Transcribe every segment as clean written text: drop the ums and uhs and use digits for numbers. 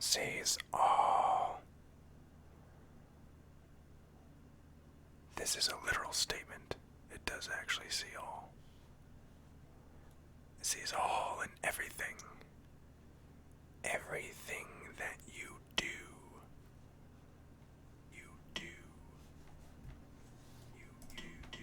sees all. This is a literal statement. It does actually see all. It sees all and everything. Everything that you do. You do. You do. You do.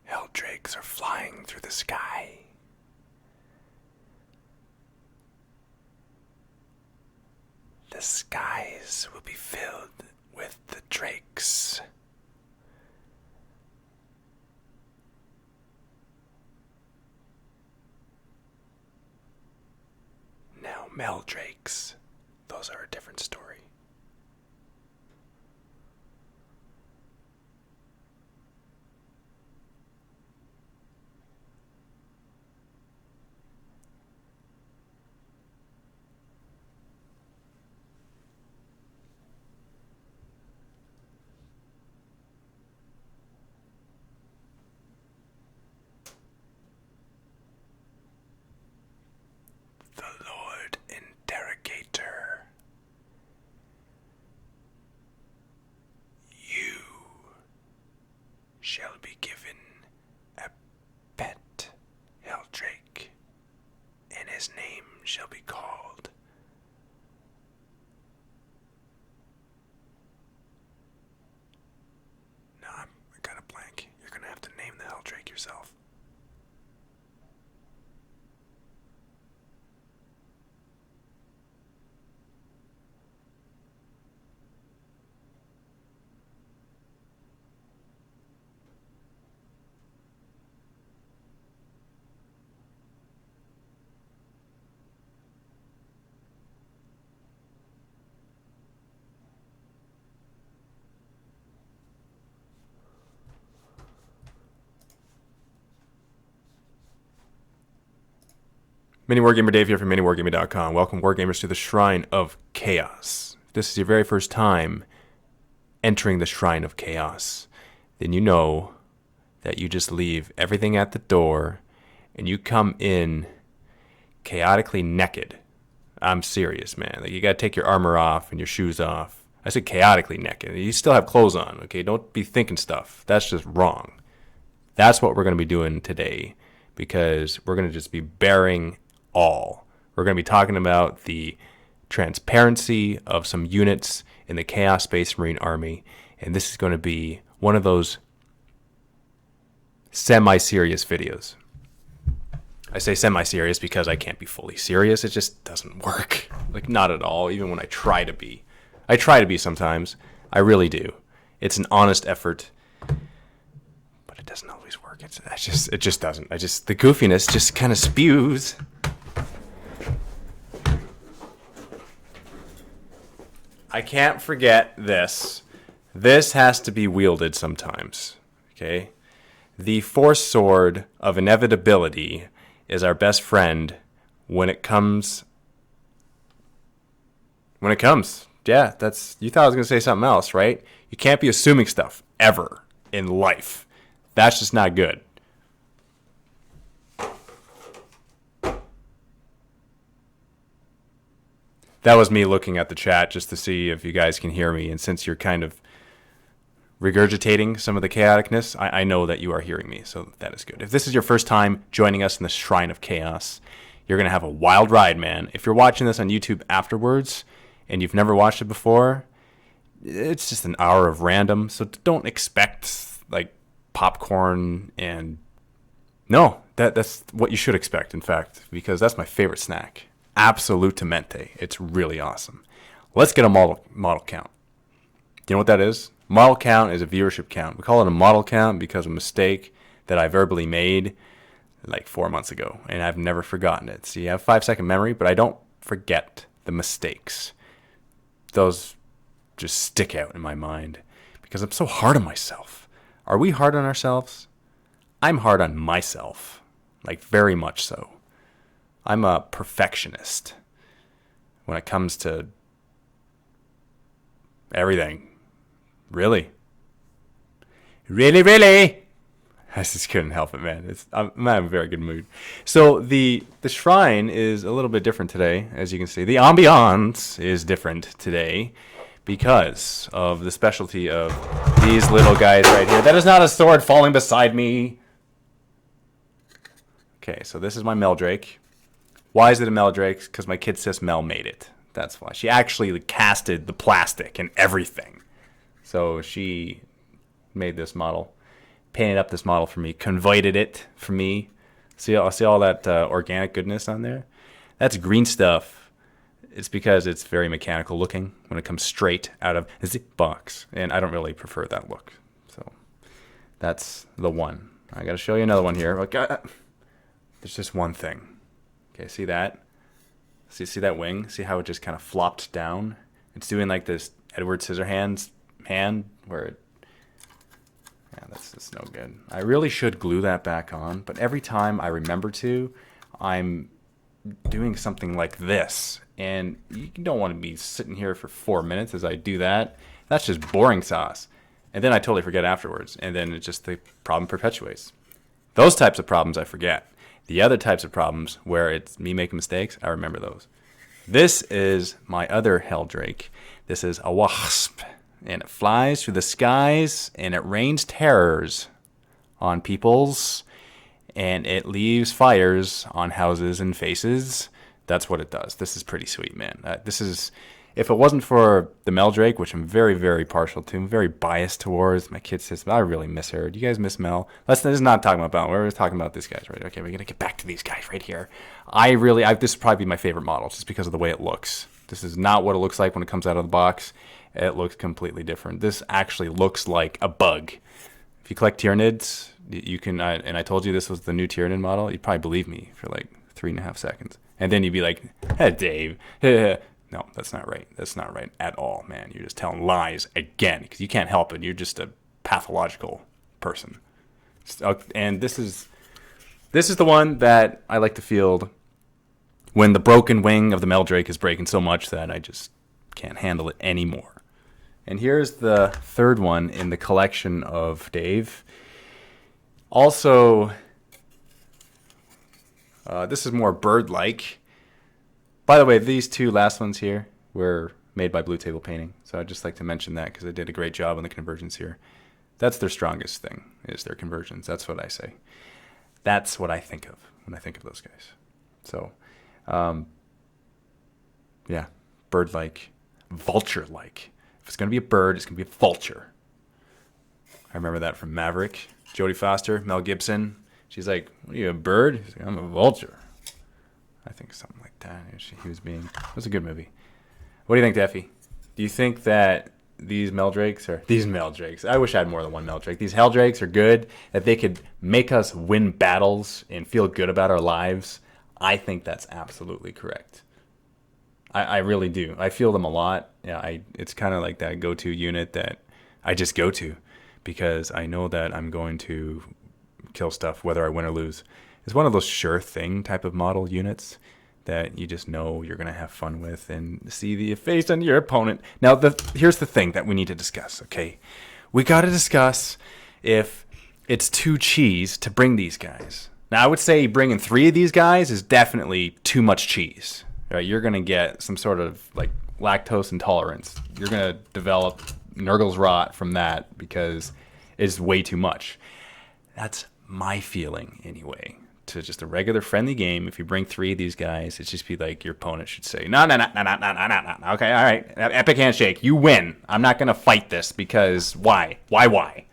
Heldrakes are flying through the sky. The skies will be filled with the drakes. Now, Meldrakes, those are a different story. The Lord Interrogator. You shall be given a pet Heldrake, and his name shall be called No, I got a blank. You're gonna have to name the Heldrake yourself. MiniWarGamer Dave here from MiniWarGaming.com. Welcome, Wargamers, to the Shrine of Chaos. If this is your very first time entering the Shrine of Chaos, then you know that you just leave everything at the door and you come in chaotically naked. I'm serious, man. Like, you gotta take your armor off and your shoes off. I said chaotically naked. You still have clothes on, okay? Don't be thinking stuff. That's just wrong. That's what we're gonna be doing today, because we're gonna just be bearing all. We're going to be talking about the transparency of some units in the Chaos Space Marine Army, and this is going to be one of those semi-serious videos. I say semi-serious because I can't be fully serious. It just doesn't work. Like, not at all, even when I try to be. I try to be sometimes. I really do. It's an honest effort, but it doesn't always work. It just doesn't. The goofiness just kind of spews. I can't forget this. This has to be wielded sometimes, okay? The Force Sword of Inevitability is our best friend when it comes. Yeah, you thought I was going to say something else, right? You can't be assuming stuff, ever, in life. That's just not good. That was me looking at the chat just to see if you guys can hear me. And since you're kind of regurgitating some of the chaoticness, I know that you are hearing me. So that is good. If this is your first time joining us in the Shrine of Chaos, you're going to have a wild ride, man. If you're watching this on YouTube afterwards and you've never watched it before, it's just an hour of random. So don't expect like popcorn and... No, That's what you should expect, in fact, because that's my favorite snack. Absolutamente. It's really awesome. Let's get a model count. Do you know what that is? Model count is a viewership count. We call it a model count because of a mistake that I verbally made like 4 months ago, and I've never forgotten it. See, I have 5-second memory, but I don't forget the mistakes. Those just stick out in my mind because I'm so hard on myself. Are we hard on ourselves? I'm hard on myself, like very much so. I'm a perfectionist when it comes to everything. Really? Really? I just couldn't help it, man. I'm in a very good mood. So the shrine is a little bit different today, as you can see. The ambiance is different today because of the specialty of these little guys right here. That is not a sword falling beside me. Okay, so this is my Meldrake. Why is it a Meldrake? Because my kid sis Mel made it. That's why. She actually casted the plastic and everything. So she made this model, painted up this model for me, converted it for me. See all that organic goodness on there? That's green stuff. It's because it's very mechanical looking when it comes straight out of the box. And I don't really prefer that look. So that's the one. I got to show you another one here. There's just one thing. Okay, see that? See that wing? See how it just kind of flopped down? It's doing like this Edward Scissorhands hand where it... Yeah, that's just no good. I really should glue that back on, but every time I remember to, I'm doing something like this. And you don't want to be sitting here for 4 minutes as I do that. That's just boring sauce. And then I totally forget afterwards. And then it's just the problem perpetuates. Those types of problems I forget. The other types of problems where it's me making mistakes, I remember those. This is my other Heldrake. This is a wasp. And it flies through the skies and it rains terrors on peoples. And it leaves fires on houses and faces. That's what it does. This is pretty sweet, man. This is, if it wasn't for the Meldrake, which I'm very, very partial to, I'm very biased towards. My kid says, I really miss her. Do you guys miss Mel? This is not talking about Mel. We're talking about these guys, right? Okay, we're going to get back to these guys right here. This would probably be my favorite model just because of the way it looks. This is not what it looks like when it comes out of the box. It looks completely different. This actually looks like a bug. If you collect Tyranids, you can, and I told you this was the new Tyranid model, you'd probably believe me for like 3.5 seconds. And then you'd be like, hey, Dave. No, that's not right. That's not right at all, man. You're just telling lies again because you can't help it. You're just a pathological person. And this is the one that I like to field when the broken wing of the Meldrake is breaking so much that I just can't handle it anymore. And here's the third one in the collection of Dave. Also, this is more bird-like. By the way, these two last ones here were made by Blue Table Painting. So I'd just like to mention that because they did a great job on the conversions here. That's their strongest thing, is their conversions. That's what I say. That's what I think of when I think of those guys. So, yeah, bird-like, vulture-like. If it's going to be a bird, it's going to be a vulture. I remember that from Maverick. Jodie Foster, Mel Gibson. She's like, what are you, a bird? He's like, I'm a vulture. I think something like that. It was a good movie. What do you think, Deffy? Do you think that these Meldrakes, I wish I had more than one Meldrake. These Heldrakes are good, that they could make us win battles and feel good about our lives? I think that's absolutely correct. I really do. I feel them a lot. Yeah, it's kind of like that go-to unit that I just go to because I know that I'm going to kill stuff whether I win or lose. It's one of those sure thing type of model units that you just know you're going to have fun with and see the face on your opponent. Now, here's the thing that we need to discuss, okay? We got to discuss if it's too cheese to bring these guys. Now, I would say bringing 3 of these guys is definitely too much cheese. Right? You're going to get some sort of like lactose intolerance. You're going to develop Nurgle's rot from that because it's way too much. That's my feeling anyway. To just a regular friendly game, if you bring 3 of these guys, it's just be like your opponent should say, no. Okay, all right. Epic handshake. You win. I'm not going to fight this because why? Why?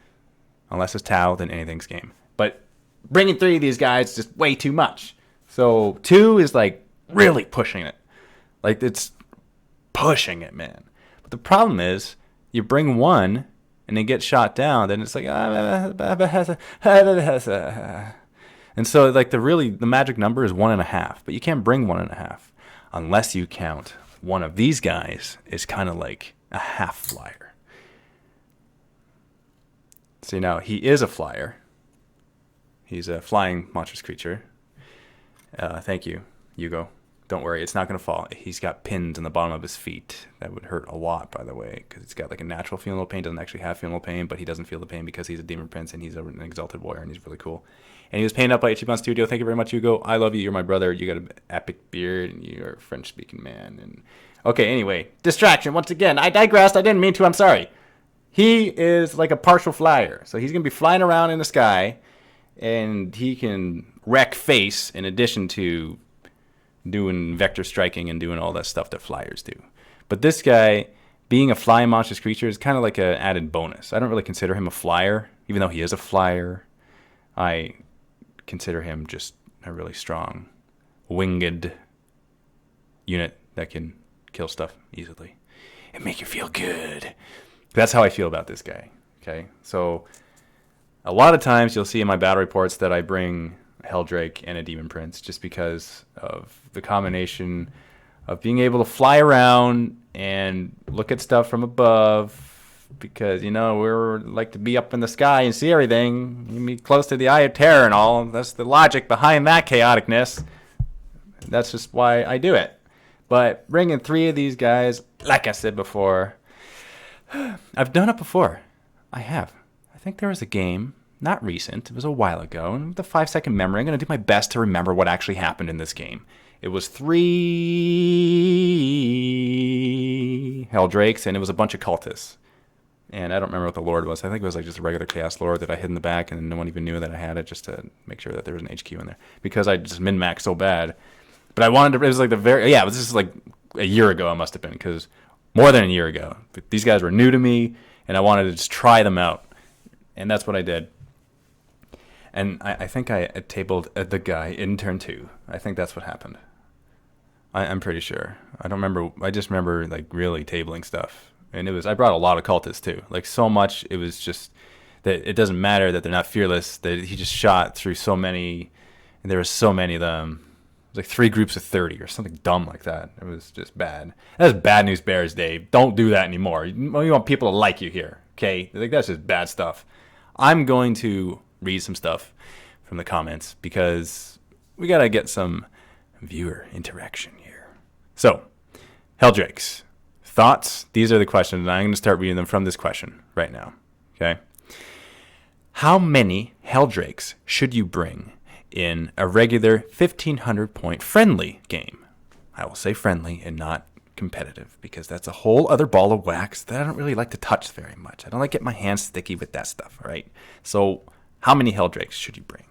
Unless it's Tau, then anything's game. But bringing 3 of these guys is just way too much. So 2 is like really pushing it. Like it's pushing it, man. But the problem is you bring 1 and they get shot down, then it's like and so like the magic number is 1.5, but you can't bring 1.5 unless you count one of these guys is kind of like a half flyer. See, now he is a flyer. He's a flying monstrous creature. Thank you, Hugo. Don't worry, it's not going to fall. He's got pins in the bottom of his feet. That would hurt a lot, by the way, because he's got like a natural funeral pain. Doesn't actually have funeral pain, but he doesn't feel the pain because he's a demon prince and he's an exalted warrior and he's really cool. And he was painted up by Ichiban Studio. Thank you very much, Hugo. I love you. You're my brother. You got an epic beard and you're a French-speaking man. And okay, anyway, distraction once again. I digressed. I didn't mean to. I'm sorry. He is like a partial flyer, so he's going to be flying around in the sky, and he can wreck face in addition to doing vector striking and doing all that stuff that flyers do. But this guy, being a flying monstrous creature, is kind of like an added bonus. I don't really consider him a flyer, even though he is a flyer. I consider him just a really strong winged unit that can kill stuff easily and make you feel good. That's how I feel about this guy. Okay, so a lot of times you'll see in my battle reports that I bring Heldrake and a Demon Prince just because of the combination of being able to fly around and look at stuff from above, because, you know, we're like to be up in the sky and see everything. You be close to the eye of terror and all. That's the logic behind that chaoticness. That's just why I do it. But bringing 3 of these guys, like I said before, I've done it before. I have. I think there was a game, not recent, it was a while ago, and with the 5-second memory, I'm going to do my best to remember what actually happened in this game. It was 3 Heldrakes, and it was a bunch of cultists. And I don't remember what the lord was. I think it was like just a regular Chaos Lord that I hid in the back, and no one even knew that I had it, just to make sure that there was an HQ in there. Because I just min-maxed so bad. But I wanted to, it was like this is like a year ago it must have been, because more than a year ago. These guys were new to me, and I wanted to just try them out. And that's what I did. And I think I tabled the guy in turn 2. I think that's what happened. I'm pretty sure. I don't remember. I just remember like really tabling stuff. And I brought a lot of cultists too. Like so much, it was just that it doesn't matter that they're not fearless. That he just shot through so many, and there were so many of them. It was like 3 groups of 30 or something dumb like that. It was just bad. That's bad news bears, Dave. Don't do that anymore. You want people to like you here, okay? Like that's just bad stuff. I'm going to read some stuff from the comments because we got to get some viewer interaction here. So, Heldrakes, thoughts? These are the questions, and I'm going to start reading them from this question right now, okay? How many Heldrakes should you bring in a regular 1,500 point friendly game? I will say friendly and not competitive, because that's a whole other ball of wax that I don't really like to touch very much. I don't like getting my hands sticky with that stuff, all right? So how many Heldrakes should you bring?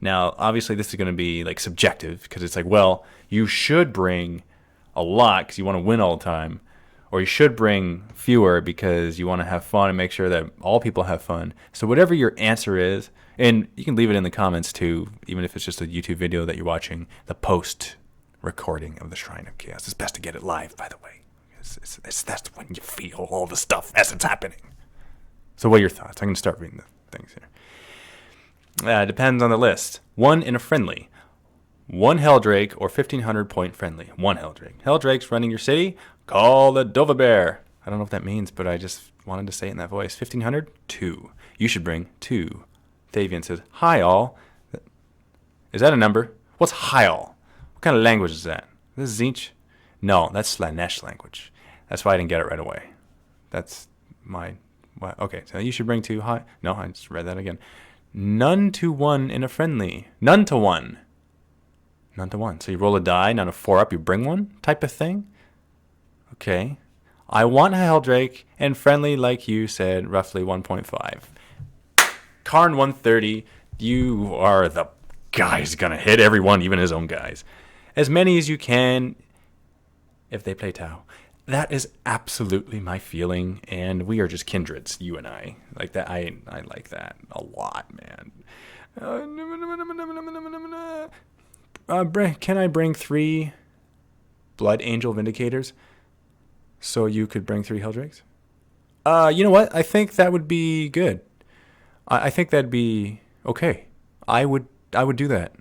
Now, obviously, this is going to be like subjective, because it's like, well, you should bring a lot because you want to win all the time, or you should bring fewer because you want to have fun and make sure that all people have fun. So whatever your answer is, and you can leave it in the comments too, even if it's just a YouTube video that you're watching, the post recording of the Shrine of Chaos. It's best to get it live, by the way. That's when you feel all the stuff as it's happening. So what are your thoughts? I'm going to start reading the things here. Depends on the list. 1 in a friendly. 1 Heldrake or 1,500 point friendly. 1 Heldrake. Heldrake's running your city. Call the Dova Bear. I don't know what that means, but I just wanted to say it in that voice. 1,500? 2. You should bring 2. Thavian says, hi all. Is that a number? What's hi all? What kind of language is that? Is this Zinch? No, that's Slanesh language. That's why I didn't get it right away. That's my... Okay, so you should bring 2 hi... No, I just read that again. None to 1 in a friendly. None to 1. None to 1. So you roll a die, none of 4 up, you bring 1 type of thing? Okay. I want a Heldrake, and friendly, like you said, roughly 1.5. Karn 130, you are the guy who's going to hit everyone, even his own guys. As many as you can if they play Tau. That is absolutely my feeling, and we are just kindreds, you and I. Like that, I like that a lot, man. Can I bring 3 Blood Angel Vindicators so you could bring 3 Heldrakes? You know what? I think that would be good. I think that'd be okay. I would do that.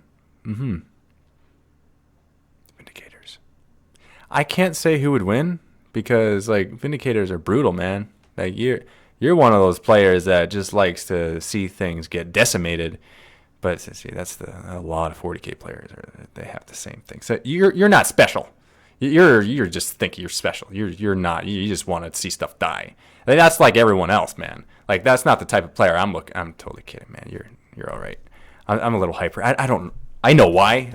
Vindicators. I can't say who would win because like Vindicators are brutal, man. Like you're one of those players that just likes to see things get decimated. But see, that's a lot of 40k players. They have the same thing. So you're not special. You're just thinking you're special. You're not. You just want to see stuff die. Like, that's like everyone else, man. Like that's not the type of player I'm looking. I'm totally kidding, man. You're all right. I'm a little hyper. I know why.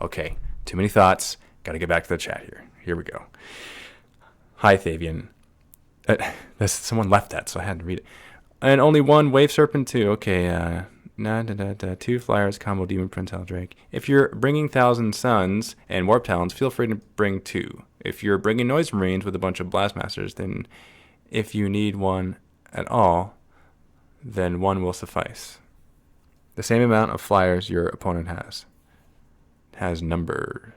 Okay. Too many thoughts. Got to get back to the chat here. Here we go. Hi, Thavian. Someone left that, so I had to read it. And only 1 Wave Serpent 2. Okay. 2 flyers, combo Demon Prince Heldrake. If you're bringing Thousand Suns and Warp Talons, feel free to bring 2. If you're bringing Noise Marines with a bunch of Blastmasters, then if you need 1 at all, then 1 will suffice. The same amount of flyers your opponent has. Has number?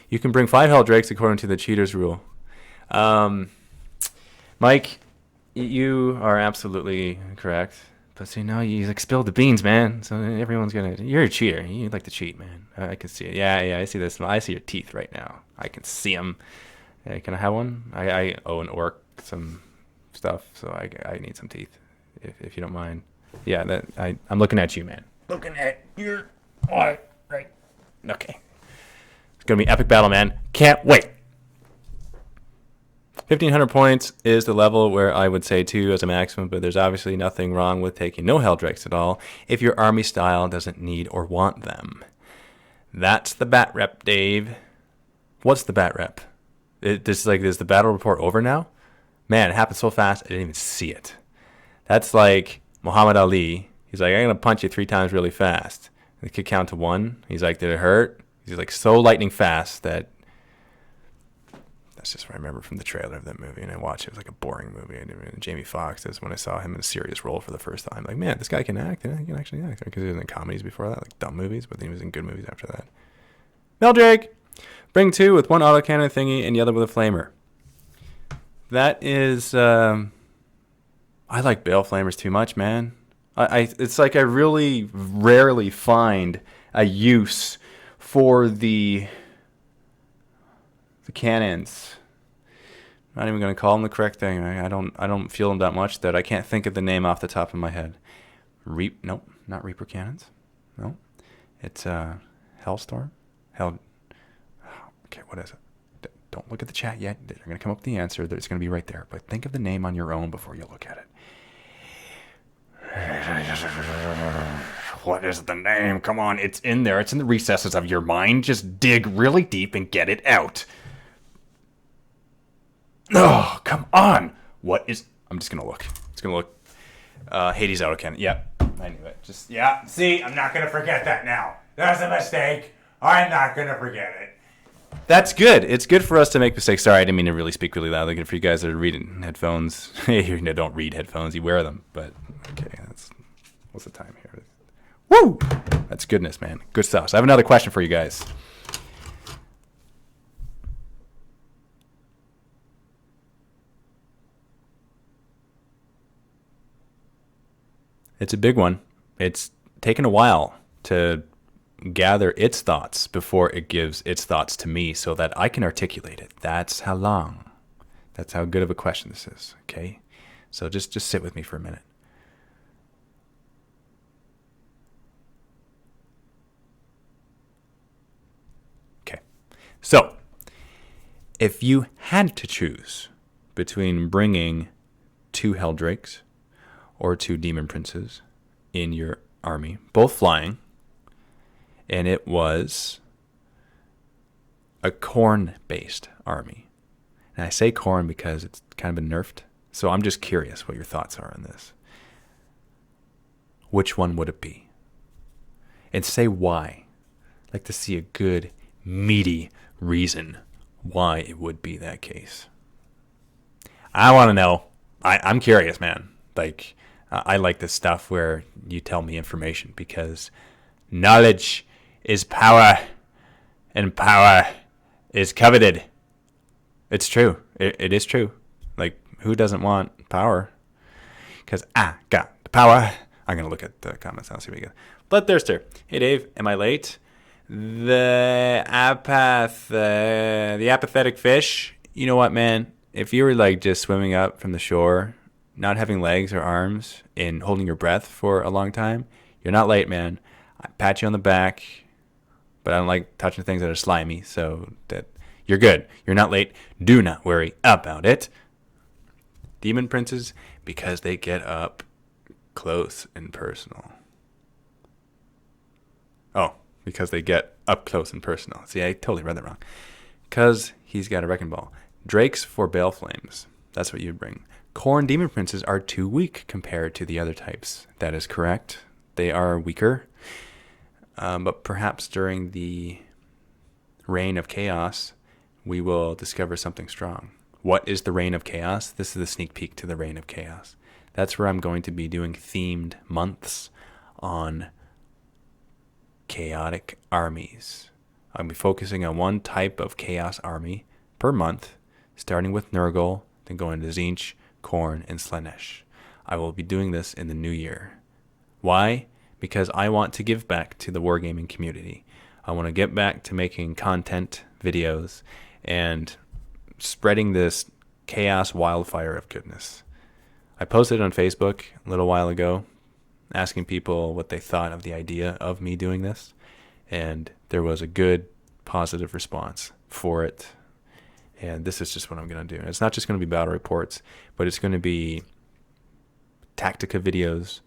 You can bring 5 Heldrakes according to the cheaters rule. Mike, you are absolutely correct. But see, now you like spilled the beans, man. So everyone's you're a cheater. You like to cheat, man. I can see it. Yeah, I see this. I see your teeth right now. I can see them. Hey, can I have one? I owe an orc some stuff, so I need some teeth, if you don't mind. Yeah, I'm looking at you, man. Looking at your eye, right? Okay. It's gonna be an epic battle, man. Can't wait. 1,500 points is the level where I would say 2 as a maximum, but there's obviously nothing wrong with taking no Heldrakes at all if your army style doesn't need or want them. That's the bat rep, Dave. What's the bat rep? Is the battle report over now? Man, it happened so fast, I didn't even see it. That's like Muhammad Ali. He's like, I'm going to punch you 3 times really fast. And the kid count to 1. He's like, did it hurt? He's like so lightning fast that... That's just what I remember from the trailer of that movie, and I watched it. It was like a boring movie. And Jamie Foxx is when I saw him in a serious role for the first time. Like, man, this guy can act. He can actually act. Because he was in comedies before that, like dumb movies, but then he was in good movies after that. Meldrake! Bring 2 with 1 autocannon thingy and the other with a flamer. That is... I like Bale Flamers too much, man. It's like I really rarely find a use for the cannons. I'm not even going to call them the correct thing. I don't feel them that much that I can't think of the name off the top of my head. Nope, not Reaper cannons. No, it's Hellstorm. Okay, what is it? Don't look at the chat yet. They're going to come up with the answer. It's going to be right there. But think of the name on your own before you look at it. What is the name? Come on, it's in there. It's in the recesses of your mind. Just dig really deep and get it out. Oh, come on. What is... I'm just going to look. It's going to look... Hades autocannon. Yeah, I knew it. See, I'm not going to forget that now. That's a mistake. I'm not going to forget it. That's good. It's good for us to make mistakes. Sorry, I didn't mean to really speak really loudly. Good for you guys that are reading headphones. You don't read headphones. You wear them. But, okay, what's the time here? Woo! That's goodness, man. Good stuff. So I have another question for you guys. It's a big one. It's taken a while to gather its thoughts before it gives its thoughts to me so that I can articulate it. That's how long. That's how good of a question this is, okay? So just sit with me for a minute. Okay. So, if you had to choose between bringing 2 Heldrakes or 2 Demon Princes in your army, both flying, and it was a Khorne-based army. And I say Khorne because it's kind of been nerfed, so I'm just curious what your thoughts are on this. Which one would it be? And say why. I'd like to see a good, meaty reason why it would be that case. I want to know. I'm curious, man. Like, I like this stuff where you tell me information because knowledge is power and power is coveted. It's true. It is true. Like, who doesn't want power? Because I got the power. I'm going to look at the comments. I'll see what we get. Bloodthirster. Hey, Dave. Am I late? The apathetic fish. You know what, man? If you were like just swimming up from the shore, not having legs or arms, and holding your breath for a long time, you're not late, man. I pat you on the back, but I don't like touching things that are slimy, so that you're good. You're not late. Do not worry about it. Demon princes, because they get up close and personal. Oh, because they get up close and personal. See, I totally read that wrong. Because he's got a wrecking ball. Drakes for Bale Flames. That's what you'd bring. Khorne demon princes are too weak compared to the other types. That is correct. They are weaker. But perhaps during the reign of chaos, we will discover something strong. What is the reign of chaos? This is the sneak peek to the reign of chaos. That's where I'm going to be doing themed months on chaotic armies. I'll be focusing on one type of chaos army per month, starting with Nurgle, then going to Tzeentch, Khorne, and Slaanesh. I will be doing this in the new year. Why? Because I want to give back to the wargaming community. I want to get back to making content, videos, and spreading this chaos wildfire of goodness. I posted on Facebook a little while ago asking people what they thought of the idea of me doing this, and there was a good positive response for it. And this is just what I'm going to do. It's not just going to be battle reports, but it's going to be Tactica videos,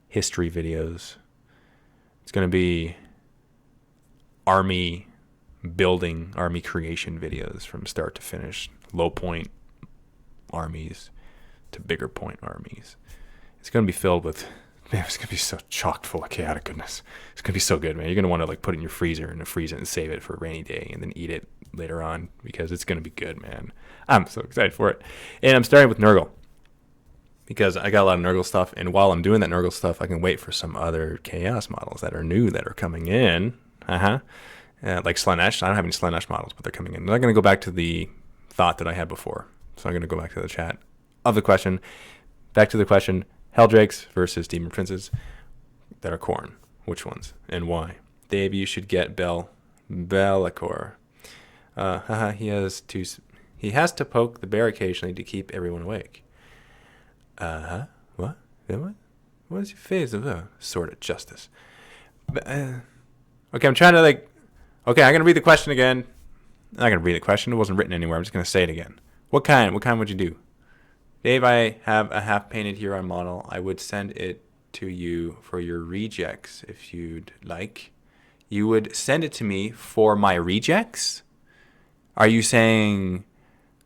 history videos. It's going to be army building, army creation videos from start to finish. Low point armies to bigger point armies. It's going to be filled with, man, it's going to be so chock full of chaotic goodness. It's going to be so good, man. You're going to want to like put it in your freezer and freeze it and save it for a rainy day and then eat it later on because it's going to be good, man. I'm so excited for it. And I'm starting with Nurgle because I got a lot of Nurgle stuff. And while I'm doing that Nurgle stuff, I can wait for some other chaos models that are new that are coming in. Like Slaanesh. I don't have any Slaanesh models, but they're coming in. I'm not going to go back to the thought that I had before. So I'm going to go back to the chat of the question. Back to the question. Heldrakes versus Demon Princes that are Khorne. Which ones and why? Dave, you should get Be'lakor. He has to poke the bear occasionally to keep everyone awake. What? What is your face of sword of justice? Okay, I'm trying to okay, I'm gonna read the question again. I'm not gonna read the question. It wasn't written anywhere. I'm just gonna say it again. What kind would you do? Dave, I have a half painted Huron model. I would send it to you for your rejects if you'd like. You would send it to me for my rejects? Are you saying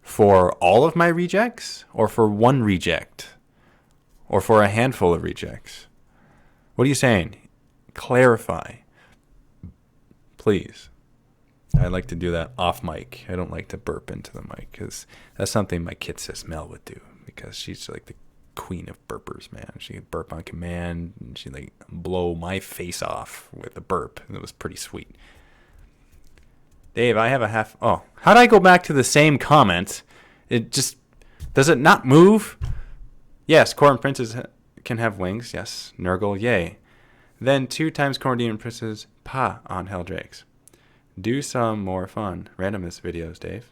for all of my rejects or for one reject or for a handful of rejects? What are you saying? Clarify, please. I like to do that off mic. I don't like to burp into the mic because that's something my kid sis Mel would do because she's like the queen of burpers, man. She could burp on command and she'd like blow my face off with a burp, and it was pretty sweet. Dave, I have a half... Oh, how did I go back to the same comment? It just... Does it not move? Yes, Khorne princes can have wings. Yes, Nurgle, yay. Then 2 times Khorne demon princes, pa on Heldrakes. Do some more fun randomness videos, Dave.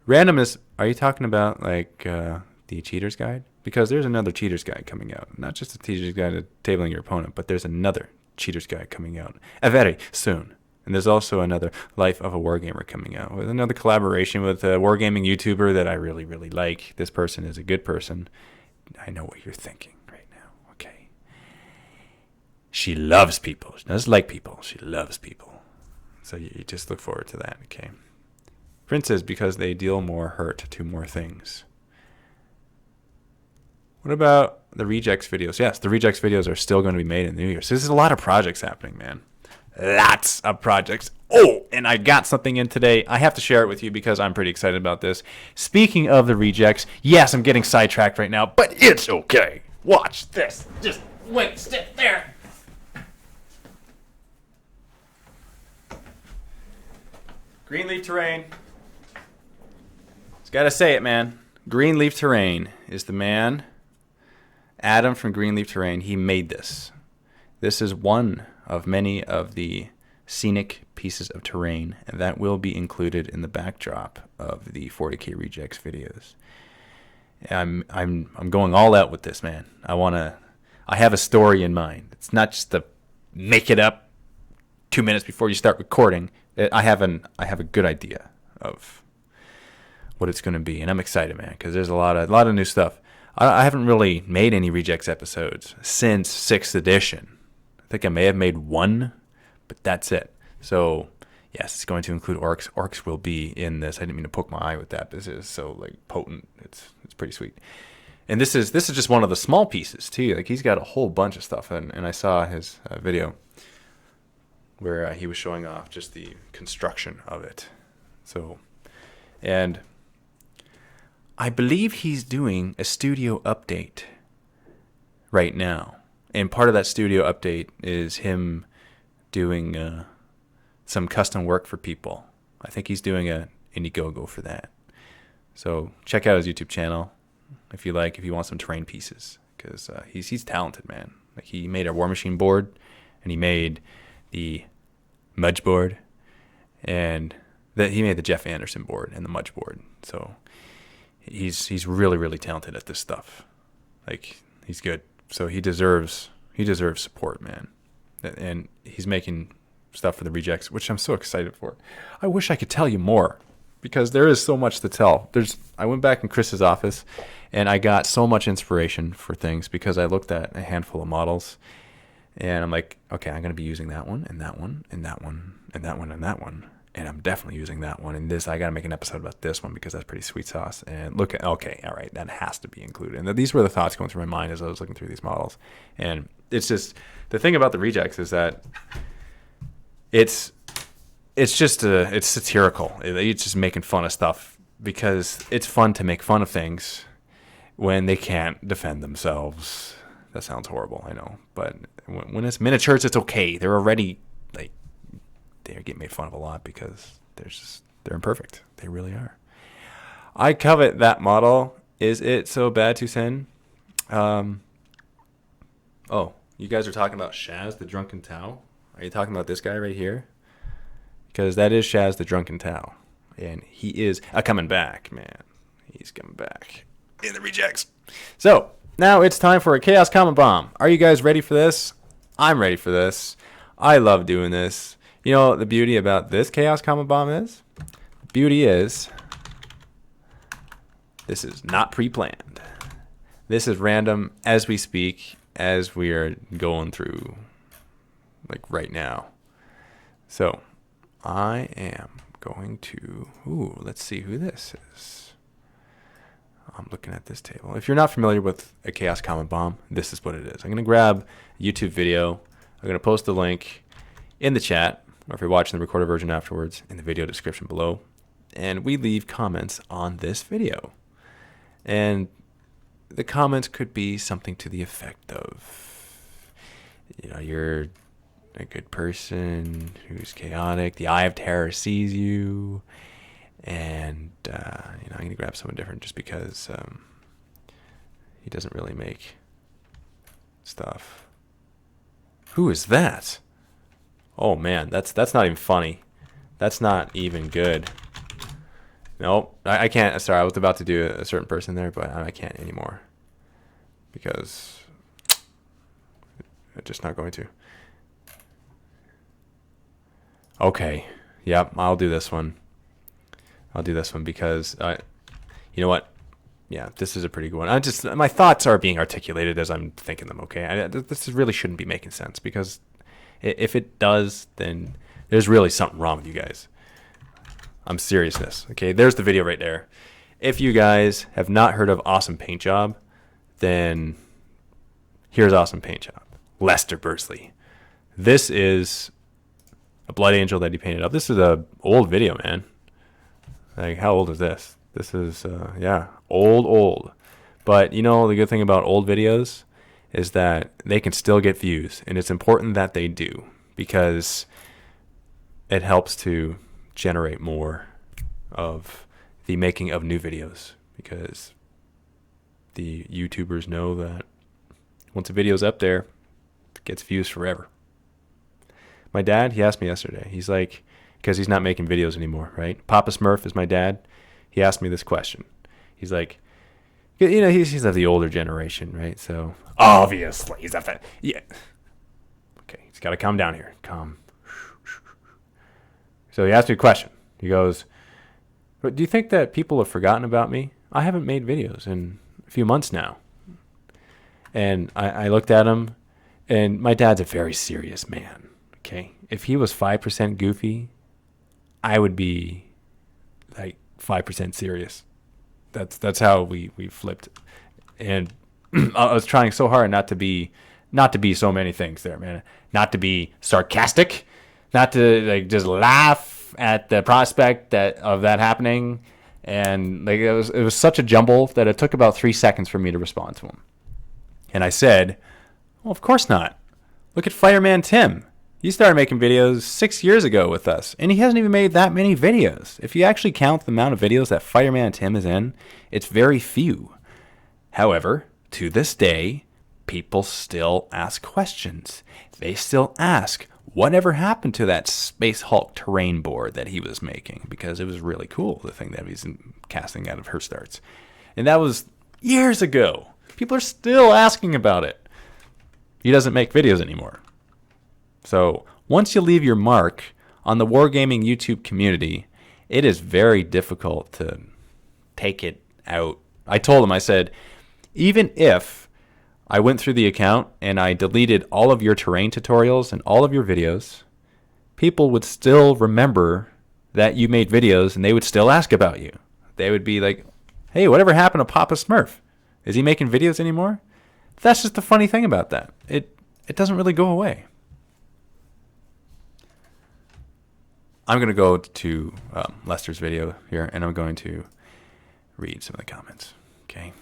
Randomness, are you talking about like the Cheater's Guide? Because there's another Cheater's Guide coming out. Not just a Cheater's Guide to tabling your opponent, but there's another Cheater's Guide coming out very soon. And there's also another Life of a Wargamer coming out with another collaboration with a wargaming YouTuber that I really, really like. This person is a good person. I know what you're thinking right now. Okay. She loves people. She doesn't like people. She loves people. So you just look forward to that. Okay. Princes, because they deal more hurt to more things. What about the rejects videos? Yes, the rejects videos are still going to be made in the new year. So there's a lot of projects happening, man. Lots of projects. Oh, and I got something in today. I have to share it with you because I'm pretty excited about this. Speaking of the rejects, yes, I'm getting sidetracked right now, but it's okay. Watch this. Just wait, sit there. Greenleaf Terrain. Just gotta say it, man. Greenleaf Terrain is the man. Adam from Greenleaf Terrain. He made this. This is one of many of the scenic pieces of terrain, and that will be included in the backdrop of the 40K Rejects videos. I'm going all out with this, man. I have a story in mind. It's not just to make it up 2 minutes before you start recording. I have a good idea of what it's going to be, and I'm excited, man, because there's a lot of new stuff. I haven't really made any Rejects episodes since 6th edition. I think I may have made one, but that's it. So yes, it's going to include orcs. Orcs will be in this. I didn't mean to poke my eye with that. This is so like potent. It's pretty sweet. And this is just one of the small pieces too. Like he's got a whole bunch of stuff, and I saw his video where he was showing off just the construction of it. So, and I believe he's doing a studio update right now. And part of that studio update is him doing some custom work for people. I think he's doing a Indiegogo for that. So check out his YouTube channel if you want some terrain pieces, because he's talented, man. Like he made a War Machine board, and he made the Mudge board, and he made the Jeff Anderson board and the Mudge board. So he's really, really talented at this stuff. Like he's good. So he deserves support, man. And he's making stuff for the Rejects, which I'm so excited for. I wish I could tell you more, because there is so much to tell. I went back in Chris's office, and I got so much inspiration for things because I looked at a handful of models, and I'm like, okay, I'm going to be using that one, and that one, and that one, and that one, and that one. And I'm definitely using that one. And this, I got to make an episode about this one because that's pretty sweet sauce. And okay, all right, that has to be included. And these were the thoughts going through my mind as I was looking through these models. And it's just, the thing about the Rejects is that it's satirical. It's just making fun of stuff because it's fun to make fun of things when they can't defend themselves. That sounds horrible, I know. But when it's miniatures, it's okay. They're already, like, they get made fun of a lot because they're imperfect. They really are. I covet that model. Is it so bad to send? Oh, you guys are talking about Shaz the Drunken Tau? Are you talking about this guy right here? Because that is Shaz the Drunken Tau. And he is coming back, man. He's coming back in the Rejects. So, now it's time for a Chaos Comet Bomb. Are you guys ready for this? I'm ready for this. I love doing this. You know what the beauty about this Chaos Comet Bomb is? The beauty is this is not pre-planned. This is random as we speak, as we are going through, like right now. So I am going to, let's see who this is. I'm looking at this table. If you're not familiar with a Chaos Comet Bomb, this is what it is. I'm going to grab a YouTube video. I'm going to post the link in the chat, or if you're watching the recorded version afterwards, in the video description below. And we leave comments on this video. And the comments could be something to the effect of, you're a good person who's chaotic. The Eye of Terror sees you. And, I'm going to grab someone different just because he doesn't really make stuff. Who is that? Oh man, that's not even funny. That's not even good. Nope, I can't. Sorry, I was about to do a certain person there, but I can't anymore because I'm just not going to. Okay, yep, I'll do this one. I'll do this one because you know what? Yeah, this is a pretty good one. My thoughts are being articulated as I'm thinking them. Okay, this really shouldn't be making sense because if it does, then there's really something wrong with you guys. I'm seriousness. Okay, there's the video right there. If you guys have not heard of AwesomePaintJob, then here's AwesomePaintJob. Lester Bursley. This is a Blood Angel that he painted up. This is a old video, man. Like, how old is this? This is, old. But, the good thing about old videos is that they can still get views, and it's important that they do because it helps to generate more of the making of new videos, because the YouTubers know that once a video's up there, it gets views forever. My dad, he asked me yesterday, he's like, because he's not making videos anymore, right? Papa Smurf is my dad. He asked me this question. He's like, you know, he's of the older generation, right? So obviously he's that. Yeah. Okay, he's got to calm down here. Calm. So he asked me a question. He goes, "But do you think that people have forgotten about me? I haven't made videos in a few months now." And I looked at him, and my dad's a very serious man. Okay, if he was 5% goofy, I would be like 5% serious. That's how we flipped. And I was trying so hard not to be so many things there, man. Not to be sarcastic, not to like just laugh at the prospect of that happening. And like it was such a jumble that it took about 3 seconds for me to respond to him. And I said, "Well, of course not. Look at Fireman Tim. He started making videos 6 years ago with us, and he hasn't even made that many videos. If you actually count the amount of videos that Fireman Tim is in, it's very few. However, to this day, people still ask questions. They still ask, whatever happened to that Space Hulk terrain board that he was making? Because it was really cool, the thing that he's casting out of her starts. And that was years ago. People are still asking about it. He doesn't make videos anymore. So once you leave your mark on the Wargaming YouTube community, it is very difficult to take it out. I told him, I said, even if I went through the account and I deleted all of your terrain tutorials and all of your videos, people would still remember that you made videos and they would still ask about you. They would be like, "Hey, whatever happened to Papa Smurf? Is he making videos anymore?" That's just the funny thing about that. It doesn't really go away. I'm going to go to Lester's video here, and I'm going to read some of the comments. Okay.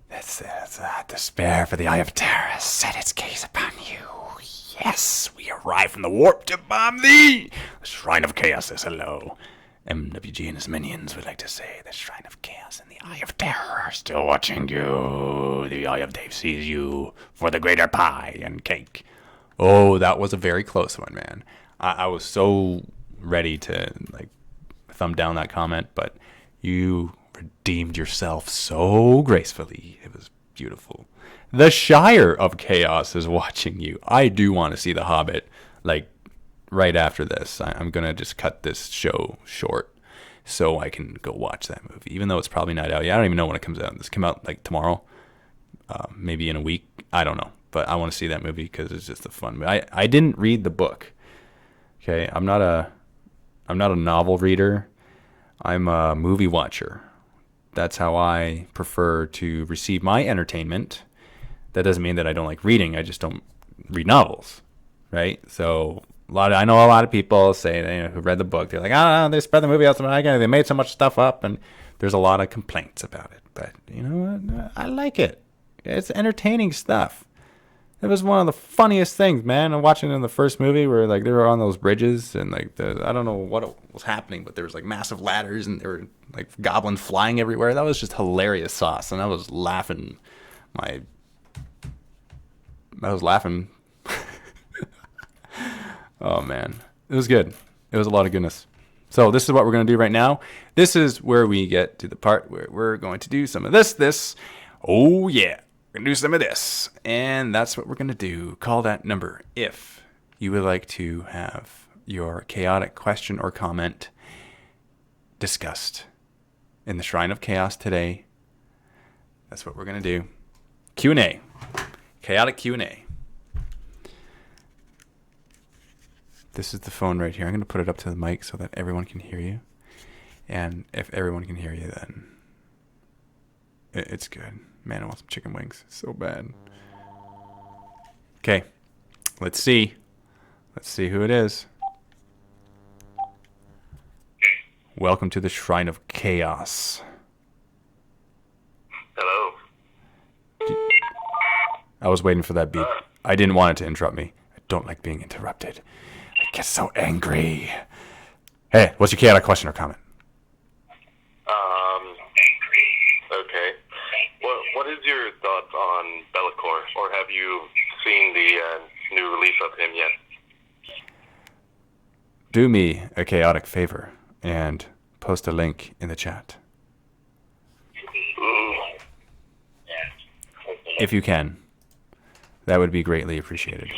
It says, "Despair for the Eye of Terror set its gaze upon you. Yes, we arrive from the warp to bomb thee. The Shrine of Chaos says hello. MWG and his minions would like to say the Shrine of Chaos and the Eye of Terror are still watching you. The Eye of Dave sees you for the greater pie and cake." Oh, that was a very close one, man. I was so ready to like thumb down that comment, but you redeemed yourself so gracefully. It was beautiful. The Shire of Chaos is watching you. I do want to see The Hobbit like right after this. I'm going to just cut this show short so I can go watch that movie, even though it's probably not out yet. I don't even know when it comes out. This came out like tomorrow, maybe in a week. I don't know, but I want to see that movie because it's just a fun movie. I didn't read the book. Okay, I'm not a novel reader. I'm a movie watcher. That's how I prefer to receive my entertainment. That doesn't mean that I don't like reading. I just don't read novels, right? So I know a lot of people say who read the book. They're like, they spread the movie out. They made so much stuff up, and there's a lot of complaints about it. But you know what? I like it. It's entertaining stuff. It was one of the funniest things, man. I'm watching it in the first movie where like they were on those bridges and like I don't know what was happening, but there was like massive ladders and there were like goblins flying everywhere. That was just hilarious sauce, and I was laughing. I was laughing. Oh man, it was good. It was a lot of goodness. So this is what we're gonna do right now. This is where we get to the part where we're going to do some of this. Oh yeah. We're going to do some of this, and that's what we're going to do. Call that number if you would like to have your chaotic question or comment discussed in the Shrine of Chaos today. That's what we're going to do. Q&A. Chaotic Q&A. This is the phone right here. I'm going to put it up to the mic so that everyone can hear you. And if everyone can hear you, then it's good. Man, I want some chicken wings so bad. Okay, let's see. Let's see who it is. Welcome to the Shrine of Chaos. Hello. I was waiting for that beep. I didn't want it to interrupt me. I don't like being interrupted. I get so angry. Hey, what's your chaotic question or comment? Okay. What is your thoughts on Bellacore, or have you seen the new release of him yet? Do me a chaotic favor and post a link in the chat. If you can. That would be greatly appreciated.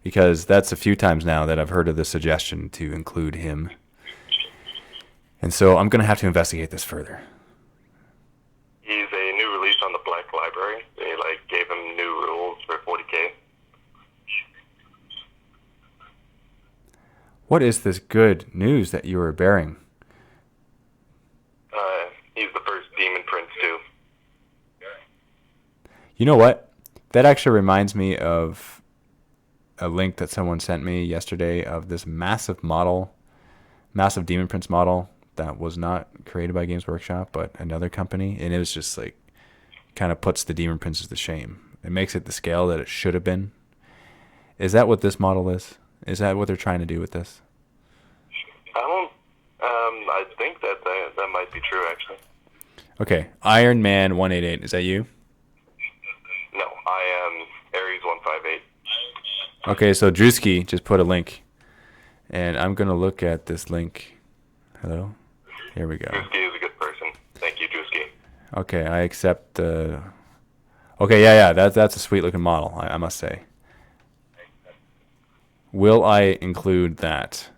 Because that's a few times now that I've heard of the suggestion to include him. And so I'm going to have to investigate this further. He's a new release on the Black Library. They gave him new rules for 40K. What is this good news that you are bearing? He's the first Demon Prince too. You know what? That actually reminds me of a link that someone sent me yesterday of this massive Demon Prince model that was not created by Games Workshop, but another company. And it was just kind of puts the Demon Princes to shame. It makes it the scale that it should have been. Is that what this model is? Is that what they're trying to do with this? I think that might be true, actually. Okay, Iron Man 188. Is that you? No, I am Ares 158. Okay, so Drewski just put a link, and I'm gonna look at this link. Hello, here we go. Drewski is a good person. Thank you, Drewski. Okay, I accept. Okay, yeah, that's a sweet looking model, I must say. Will I include that?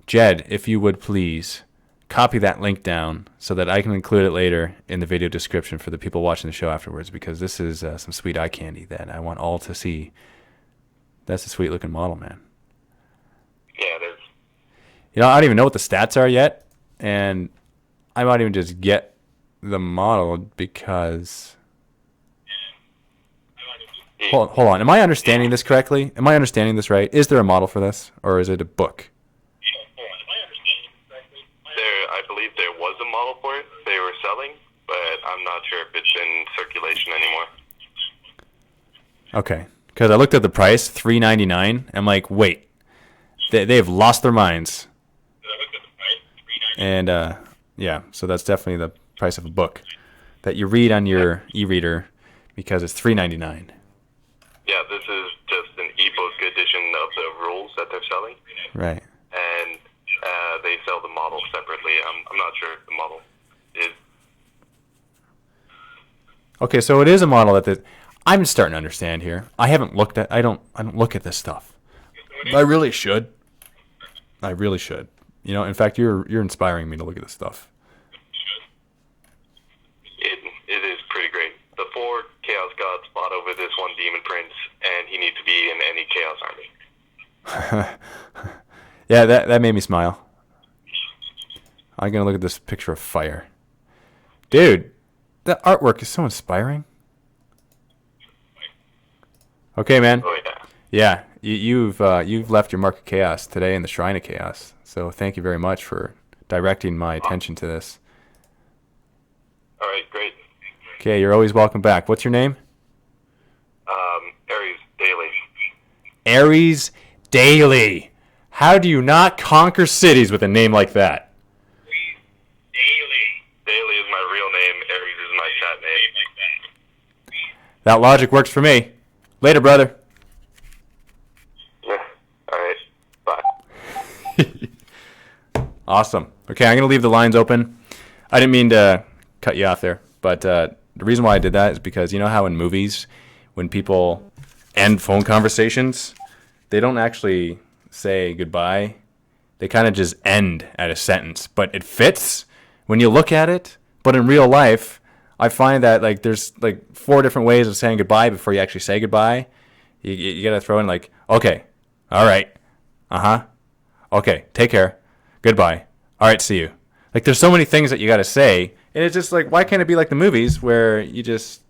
Jed, if you would please copy that link down so that I can include it later in the video description for the people watching the show afterwards, because this is some sweet eye candy that I want all to see. That's a sweet looking model, man. Yeah, it is. You know, I don't even know what the stats are yet, and I might even just get the model because... Hold on. Am I understanding this correctly? Am I understanding this right? Is there a model for this, or is it a book? I believe there was a model for it they were selling, but I'm not sure if it's in circulation anymore. Okay, because I looked at the price, $3.99. I'm like, wait, they've lost their minds. And yeah, so that's definitely the price of a book that you read on your e-reader because it's $3.99. Yeah, this is just an ebook edition of the rules that they're selling. Right. And they sell the model separately. I'm not sure if the model is. Okay, so it is a model I'm starting to understand here. I don't look at this stuff. I really should. You know, in fact, you're inspiring me to look at this stuff. It is pretty great. The 4 Chaos Gods fought over this one Demon Prince, and he needs to be in any Chaos Army. Yeah, that made me smile. I'm going to look at this picture of fire. Dude, that artwork is so inspiring. Okay, man. Oh, yeah. Yeah, you've left your mark of chaos today in the Shrine of Chaos. So thank you very much for directing my attention to this. All right, great. Okay, you're always welcome back. What's your name? Ares Daily. Ares Daily. How do you not conquer cities with a name like that? Daily is my real name. Ares is my chat name. That logic works for me. Later, brother. Yeah. All right. Bye. Awesome. Okay, I'm going to leave the lines open. I didn't mean to cut you off there, but the reason why I did that is because you know how in movies, when people end phone conversations, they don't actually say goodbye. They kind of just end at a sentence, but it fits when you look at it. But in real life, I find that there's 4 different ways of saying goodbye before you actually say goodbye. You got to throw in okay, all right, okay, take care, goodbye, all right, see you. There's so many things that you got to say, and it's just why can't it be like the movies where you just,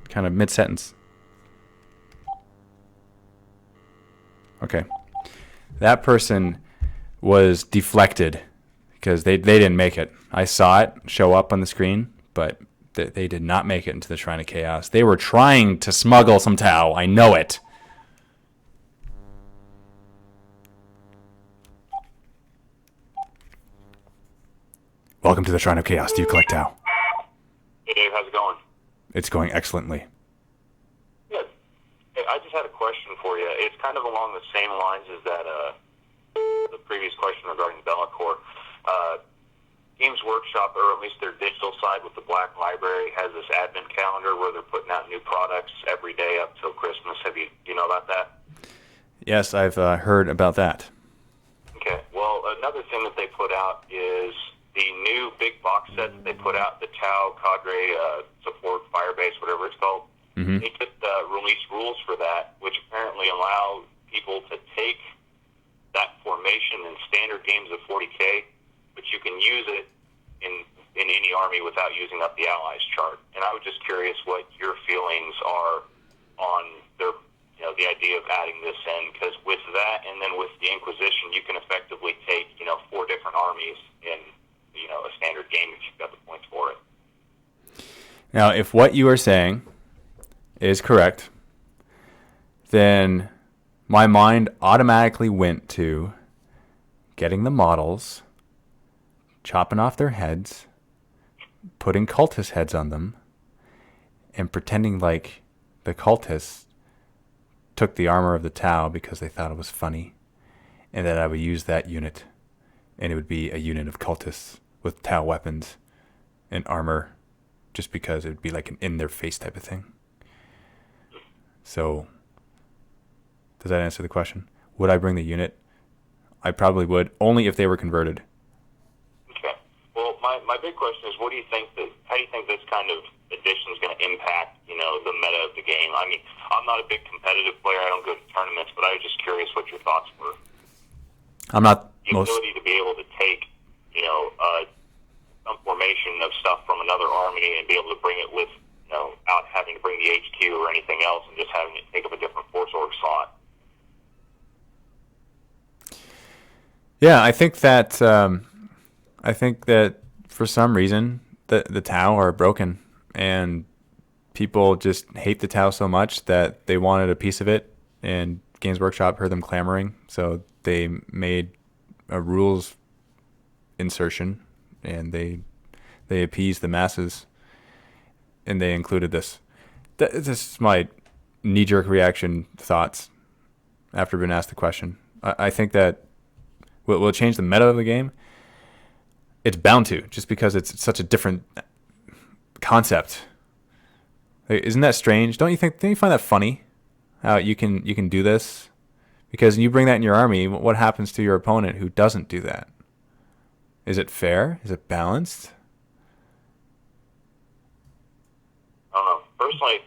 kind of mid-sentence. Okay. That person was deflected because they didn't make it. I saw it show up on the screen, but They did not make it into the Shrine of Chaos. They were trying to smuggle some Tau. I know it. Welcome to the Shrine of Chaos. Do you collect Tau? Hey Dave, how's it going? It's going excellently. Good. Hey, I just had a question for you. It's kind of along the same lines as that the previous question regarding Bellacore. Games Workshop, or at least their digital side with the Black Library, has this advent calendar where they're putting out new products every day up till Christmas. Do you know about that? Yes, I've heard about that. Okay. Well, another thing that they put out is the new big box set that they put out, the Tau Cadre Support Firebase, whatever it's called. Mm-hmm. They just released rules for that, which apparently allow people to take that formation in standard games of 40K, but you can use it in any army without using up the allies chart. And I was just curious what your feelings are on their, the idea of adding this in, because with that and then with the Inquisition, you can effectively take, 4 different armies in, a standard game if you've got the points for it. Now, if what you are saying is correct, then my mind automatically went to getting the models, chopping off their heads, putting cultist heads on them, and pretending like the cultists took the armor of the Tau because they thought it was funny, and that I would use that unit, and it would be a unit of cultists with Tau weapons and armor, just because it would be like an in-their-face type of thing. So, does that answer the question? Would I bring the unit? I probably would, only if they were converted. Okay. Well, my big question is, how do you think this kind of addition is going to impact, the meta of the game? I mean, I'm not a big competitive player. I don't go to tournaments, but I was just curious what your thoughts were. I'm not the ability to be able to take, some formation of stuff from another army and be able to bring it with, without having to bring the HQ or anything else, and just having it take up a different force org slot. Yeah, I think that for some reason the Tau are broken, and people just hate the Tau so much that they wanted a piece of it, and Games Workshop heard them clamoring, so they made a rules insertion, and they appeased the masses, and they included this. This is my knee-jerk reaction thoughts after being asked the question. I think that will it change the meta of the game? It's bound to, just because it's such a different concept. Isn't that strange? Don't you find that funny? How you can do this? Because you bring that in your army, what happens to your opponent who doesn't do that? Is it fair? Is it balanced? I don't know. Personally,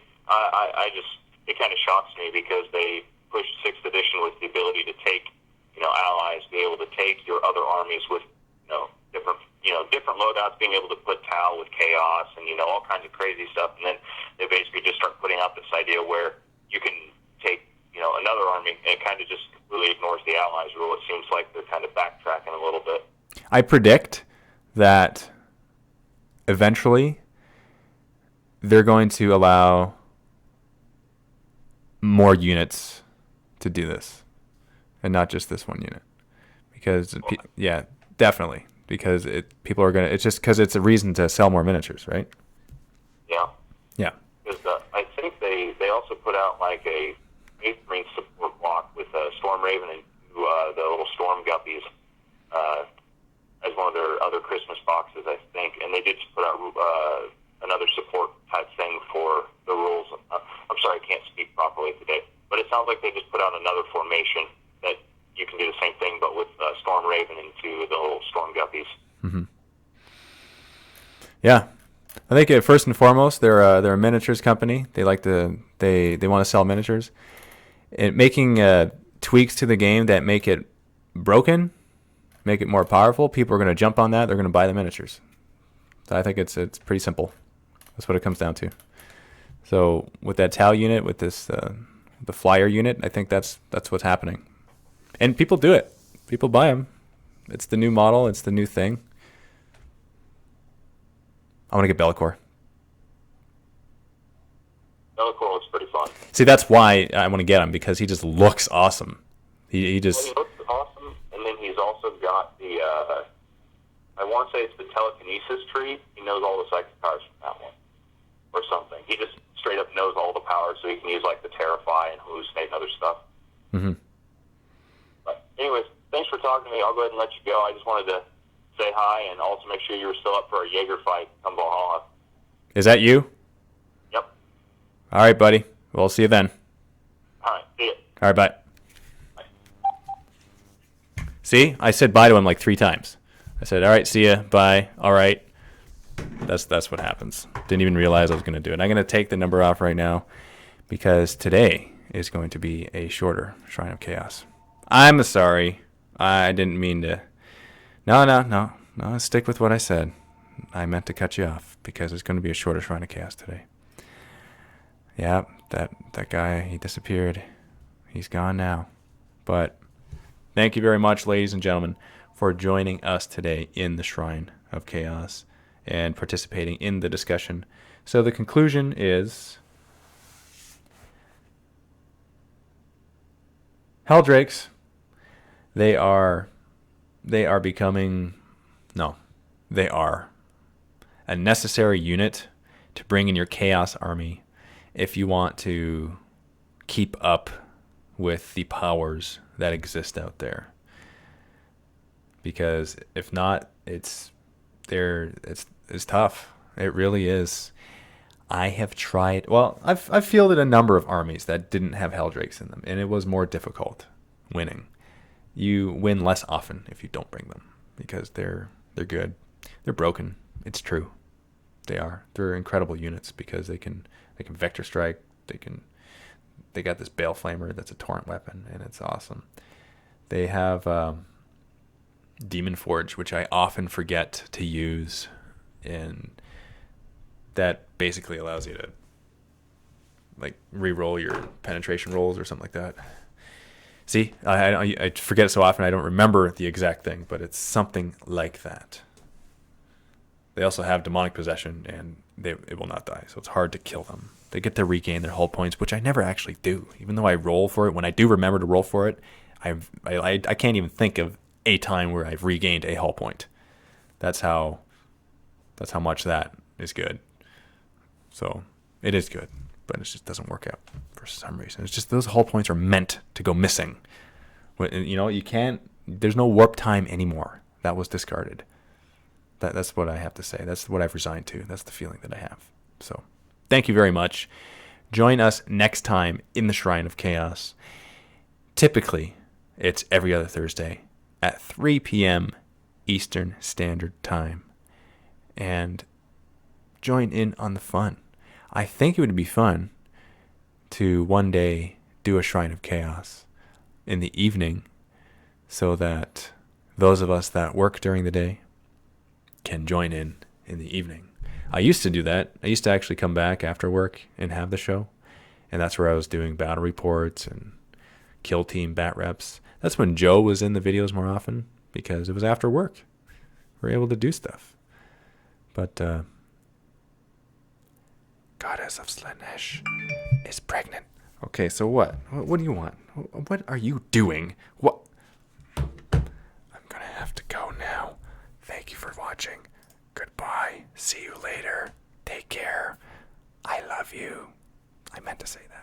it kind of shocks me because they pushed 6th edition with the ability to take, allies, be able to take your other armies with, different loadouts, being able to put Tau with chaos and, all kinds of crazy stuff. And then they basically just start putting out this idea where you can take, another army, and it kind of just completely ignores the allies rule. It seems like they're kind of backtracking a little bit. I predict that eventually they're going to allow more units to do this, and not just this one unit, because definitely, because people are gonna. It's just because it's a reason to sell more miniatures, right? Yeah. Because I think they also put out like a 8th Marine support block with Storm Raven and the little Storm Guppies as one of their other Christmas boxes, I think, and they did put out another support type thing for the rules. I'm sorry, I can't speak properly today, but it sounds like they just put out another formation that you can do the same thing, but with Storm Raven and 2 of the little Storm Guppies. Mm-hmm. Yeah, I think first and foremost, they're a miniatures company. They want to sell miniatures, and making tweaks to the game that make it broken, make it more powerful. People are going to jump on that. They're going to buy the miniatures. So I think it's pretty simple. That's what it comes down to. So with that Tau unit, with this the flyer unit, I think that's what's happening. And people do it. People buy them. It's the new model. It's the new thing. I want to get Bellacore. Bellicor looks pretty fun. See, that's why I want to get him, because he just looks awesome. He just... Well, he looks awesome, and then he's also got the, I want to say it's the telekinesis tree. He knows all the psychic powers from that one, or something. He just straight up knows all the powers, so he can use, like, the Terrify and Hallucinate and other stuff. Mm-hmm. But anyways, thanks for talking to me. I'll go ahead and let you go. I just wanted to say hi and also make sure you were still up for a Jaeger fight come Valhalla. Is that you? Yep. All right, buddy. We'll see you then. All right, see ya. All right, bye. See? I said bye to him like 3 times. I said, all right, see ya, bye, all right. That's what happens. Didn't even realize I was going to do it. I'm going to take the number off right now because today is going to be a shorter Shrine of Chaos. I'm sorry. I didn't mean to. No. Stick with what I said. I meant to cut you off because it's going to be a shorter Shrine of Chaos today. Yeah, that guy, he disappeared. He's gone now. But thank you very much, ladies and gentlemen, for joining us today in the Shrine of Chaos and participating in the discussion. So the conclusion is Heldrakes, they are a necessary unit to bring in your Chaos army if you want to keep up with the powers that exist out there. Because if not, it's tough. It really is. I have tried. Well, I've fielded a number of armies that didn't have Heldrakes in them, and it was more difficult winning. You win less often if you don't bring them because they're good. They're broken. It's true. They are. They're incredible units because they can vector strike. They got this Bale Flamer that's a torrent weapon, and it's awesome. They have Demon Forge, which I often forget to use, and that basically allows you to like re-roll your penetration rolls or something like that. See, I forget it so often I don't remember the exact thing, but it's something like that. They also have Demonic Possession, and it will not die, so it's hard to kill them. They get to regain their hull points, which I never actually do. Even though I roll for it, when I do remember to roll for it, I can't even think of a time where I've regained a hull point. That's how much that is good. So it is good, but it just doesn't work out for some reason. It's just those hull points are meant to go missing. You can't. There's no warp time anymore. That was discarded. That's what I have to say. That's what I've resigned to. That's the feeling that I have. So thank you very much. Join us next time in the Shrine of Chaos. Typically, it's every other Thursday at 3 p.m. Eastern Standard Time. And join in on the fun. I think it would be fun to one day do a Shrine of Chaos in the evening so that those of us that work during the day can join in the evening. I used to do that. I used to actually come back after work and have the show. And that's where I was doing battle reports and kill team bat reps. That's when Joe was in the videos more often because it was after work. We were able to do stuff. But Goddess of Slanesh is pregnant. Okay, so what? What do you want? What are you doing? What? I'm gonna have to go now. Thank you for watching. Goodbye. See you later. Take care. I love you. I meant to say that.